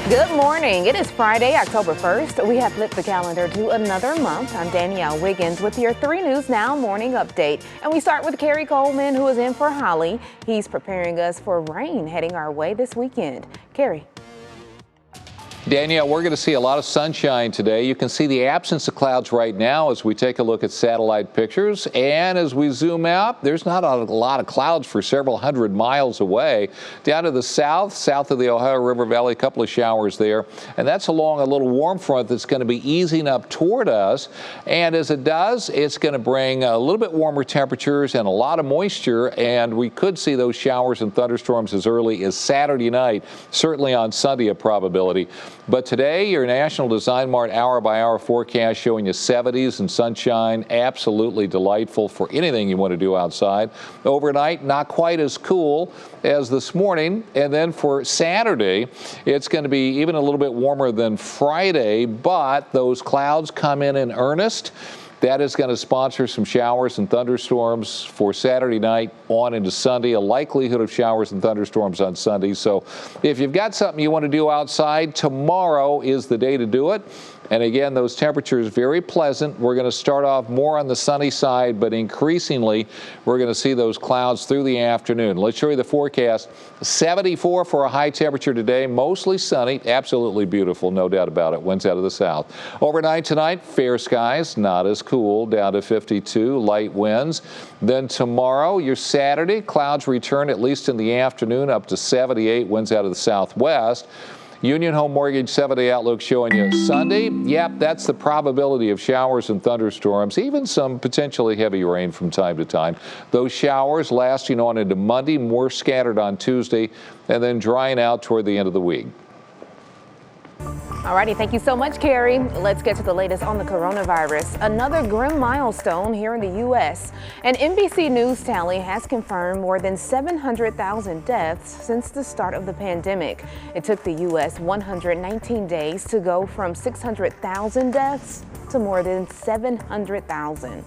Good morning. It is Friday, October 1st. We have flipped the calendar to another month. I'm Danielle Wiggins with your 3 News Now morning update. And we start with Carey Coleman, who is in for Holly. He's preparing us for rain heading our way this weekend. Carey. Danielle, we're going to see a lot of sunshine today. You can see the absence of clouds right now as we take a look at satellite pictures. And as we zoom out, there's not a lot of clouds for several hundred miles away. Down to the south of the Ohio River Valley, a couple of showers there. And that's along a little warm front that's going to be easing up toward us. And as it does, it's going to bring a little bit warmer temperatures and a lot of moisture. And we could see those showers and thunderstorms as early as Saturday night, certainly on Sunday a probability. But today, your National Design Mart hour-by-hour forecast showing you 70s and sunshine, absolutely delightful for anything you want to do outside. Overnight, not quite as cool as this morning. And then for Saturday, it's going to be even a little bit warmer than Friday, but those clouds come in earnest. That is going to sponsor some showers and thunderstorms for Saturday night on into Sunday, a likelihood of showers and thunderstorms on Sunday. So if you've got something you want to do outside, tomorrow is the day to do it. And again, those temperatures very pleasant. We're going to start off more on the sunny side, but increasingly we're going to see those clouds through the afternoon. Let's show you the forecast. 74 for a high temperature today, mostly sunny, absolutely beautiful, no doubt about it. Winds out of the south. Overnight tonight, fair skies, not as cool, down to 52, light winds. Then tomorrow, your Saturday, clouds return at least in the afternoon up to 78, winds out of the southwest. Union Home Mortgage 7-day outlook showing you Sunday. Yep, that's the probability of showers and thunderstorms, even some potentially heavy rain from time to time. Those showers lasting on into Monday, more scattered on Tuesday, and then drying out toward the end of the week. All righty, thank you so much, Carey. Let's get to the latest on the coronavirus. Another grim milestone here in the U.S. An NBC News tally has confirmed more than 700,000 deaths since the start of the pandemic. It took the U.S. 119 days to go from 600,000 deaths to more than 700,000.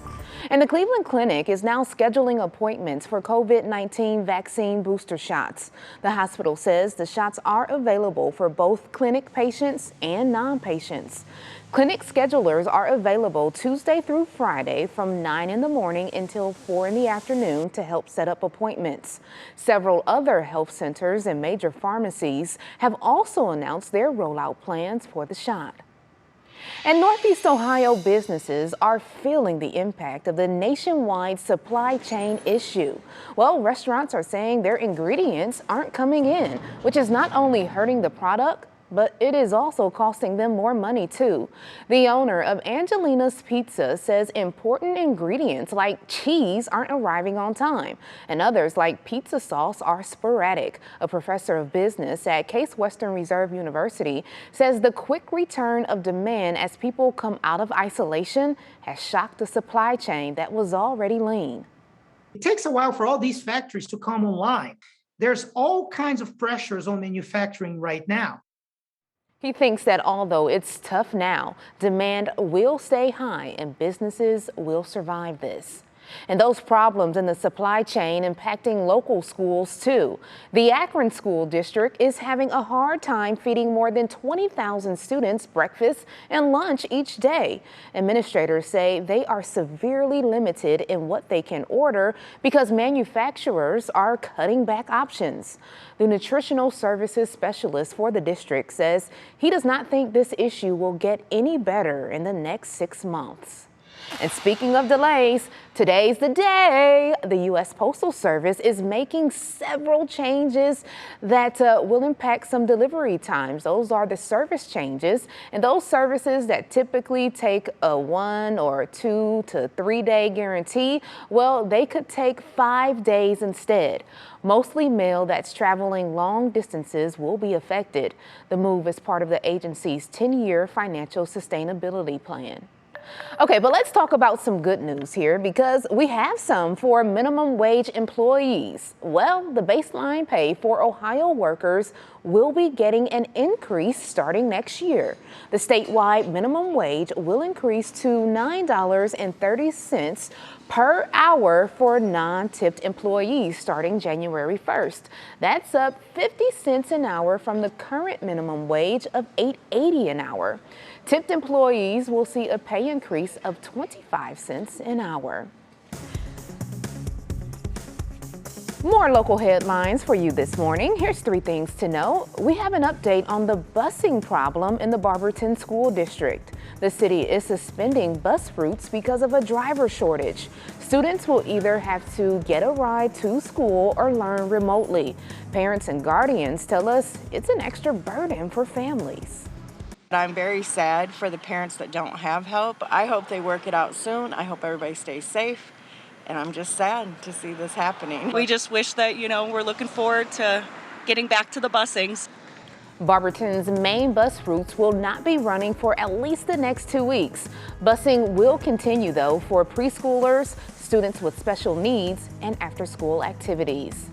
And the Cleveland Clinic is now scheduling appointments for COVID-19 vaccine booster shots. The hospital says the shots are available for both clinic patients and non-patients. Clinic schedulers are available Tuesday through Friday from 9 in the morning until 4 in the afternoon to help set up appointments. Several other health centers and major pharmacies have also announced their rollout plans for the shot. And Northeast Ohio businesses are feeling the impact of the nationwide supply chain issue. Well, restaurants are saying their ingredients aren't coming in, which is not only hurting the product, but it is also costing them more money too. The owner of Angelina's Pizza says important ingredients like cheese aren't arriving on time, and others like pizza sauce are sporadic. A professor of business at Case Western Reserve University says the quick return of demand as people come out of isolation has shocked the supply chain that was already lean. It takes a while for all these factories to come online. There's all kinds of pressures on manufacturing right now. He thinks that although it's tough now, demand will stay high and businesses will survive this. And those problems in the supply chain impacting local schools too. The Akron School District is having a hard time feeding more than 20,000 students breakfast and lunch each day. Administrators say they are severely limited in what they can order because manufacturers are cutting back options. The nutritional services specialist for the district says he does not think this issue will get any better in the next 6 months. And speaking of delays, today's the day. The U.S. Postal Service is making several changes that will impact some delivery times. Those are the service changes, and those services that typically take a 1 or 2 to 3 day guarantee, well, they could take 5 days instead. Mostly mail that's traveling long distances will be affected. The move is part of the agency's 10-year financial sustainability plan. Okay, but let's talk about some good news here because we have some for minimum wage employees. Well, the baseline pay for Ohio workers will be getting an increase starting next year. The statewide minimum wage will increase to $9.30 per hour for non-tipped employees starting January 1st. That's up 50 cents an hour from the current minimum wage of $8.80 an hour. Tipped employees will see a pay increase of 25 cents an hour. More local headlines for you this morning. Here's 3 things to know. We have an update on the busing problem in the Barberton School District. The city is suspending bus routes because of a driver shortage. Students will either have to get a ride to school or learn remotely. Parents and guardians tell us it's an extra burden for families. I'm very sad for the parents that don't have help. I hope they work it out soon. I hope everybody stays safe. And I'm just sad to see this happening. We just wish that, we're looking forward to getting back to the busings. Barberton's main bus routes will not be running for at least the next 2 weeks. Busing will continue, though, for preschoolers, students with special needs, and after-school activities.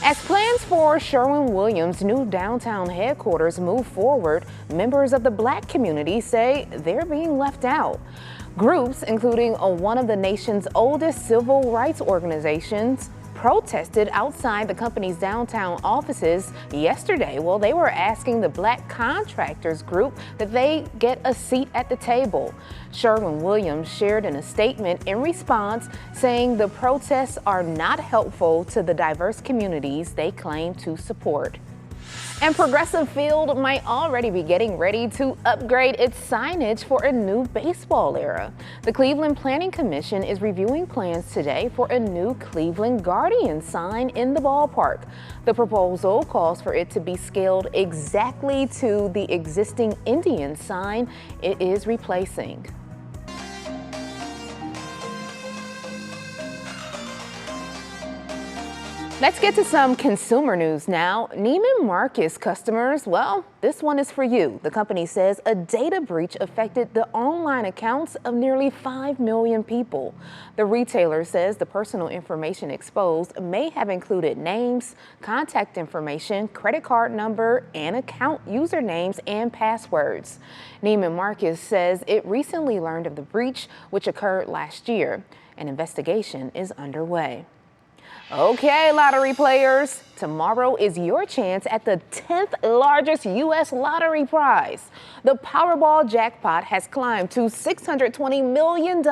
As plans for Sherwin-Williams' new downtown headquarters move forward, members of the Black community say they're being left out. Groups, including one of the nation's oldest civil rights organizations, protested outside the company's downtown offices yesterday. Well, they were asking the Black contractors group that they get a seat at the table. Sherwin-Williams shared in a statement in response, saying the protests are not helpful to the diverse communities they claim to support. And Progressive Field might already be getting ready to upgrade its signage for a new baseball era. The Cleveland Planning Commission is reviewing plans today for a new Cleveland Guardians sign in the ballpark. The proposal calls for it to be scaled exactly to the existing Indians sign it is replacing. Let's get to some consumer news now. Neiman Marcus customers, well, this one is for you. The company says a data breach affected the online accounts of nearly 5 million people. The retailer says the personal information exposed may have included names, contact information, credit card number, and account usernames and passwords. Neiman Marcus says it recently learned of the breach, which occurred last year. An investigation is underway. Okay, lottery players, tomorrow is your chance at the 10th largest U.S. lottery prize. The Powerball jackpot has climbed to $620 million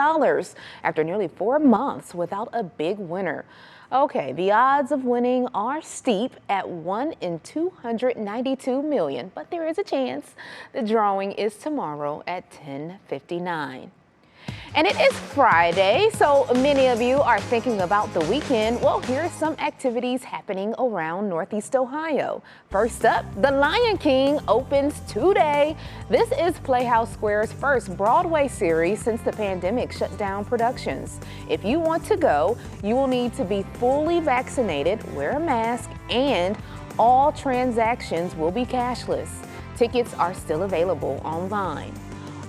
after nearly 4 months without a big winner. Okay, the odds of winning are steep at 1 in 292 million, but there is a chance. The drawing is tomorrow at 10:59. And it is Friday, so many of you are thinking about the weekend. Well, here's some activities happening around Northeast Ohio. First up, The Lion King opens today. This is Playhouse Square's first Broadway series since the pandemic shut down productions. If you want to go, you will need to be fully vaccinated, wear a mask, and all transactions will be cashless. Tickets are still available online.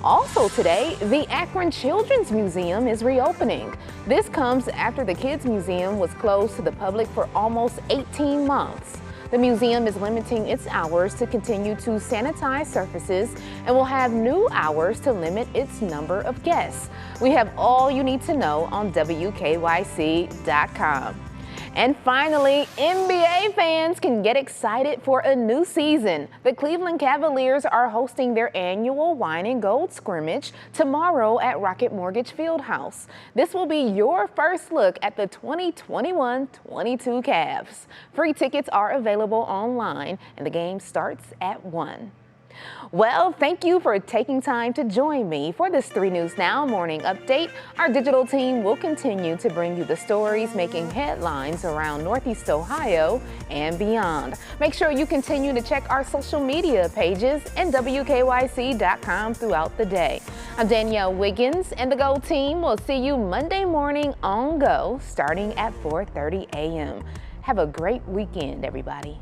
Also today, the Akron Children's Museum is reopening. This comes after the Kids Museum was closed to the public for almost 18 months. The museum is limiting its hours to continue to sanitize surfaces and will have new hours to limit its number of guests. We have all you need to know on WKYC.com. And finally, NBA fans can get excited for a new season. The Cleveland Cavaliers are hosting their annual Wine and Gold scrimmage tomorrow at Rocket Mortgage Fieldhouse. This will be your first look at the 2021-22 Cavs. Free tickets are available online and the game starts at 1. Well, thank you for taking time to join me for this 3 News Now morning update. Our digital team will continue to bring you the stories making headlines around Northeast Ohio and beyond. Make sure you continue to check our social media pages and WKYC.com throughout the day. I'm Danielle Wiggins, and the Go team will see you Monday morning on Go starting at 4:30 a.m. Have a great weekend, everybody.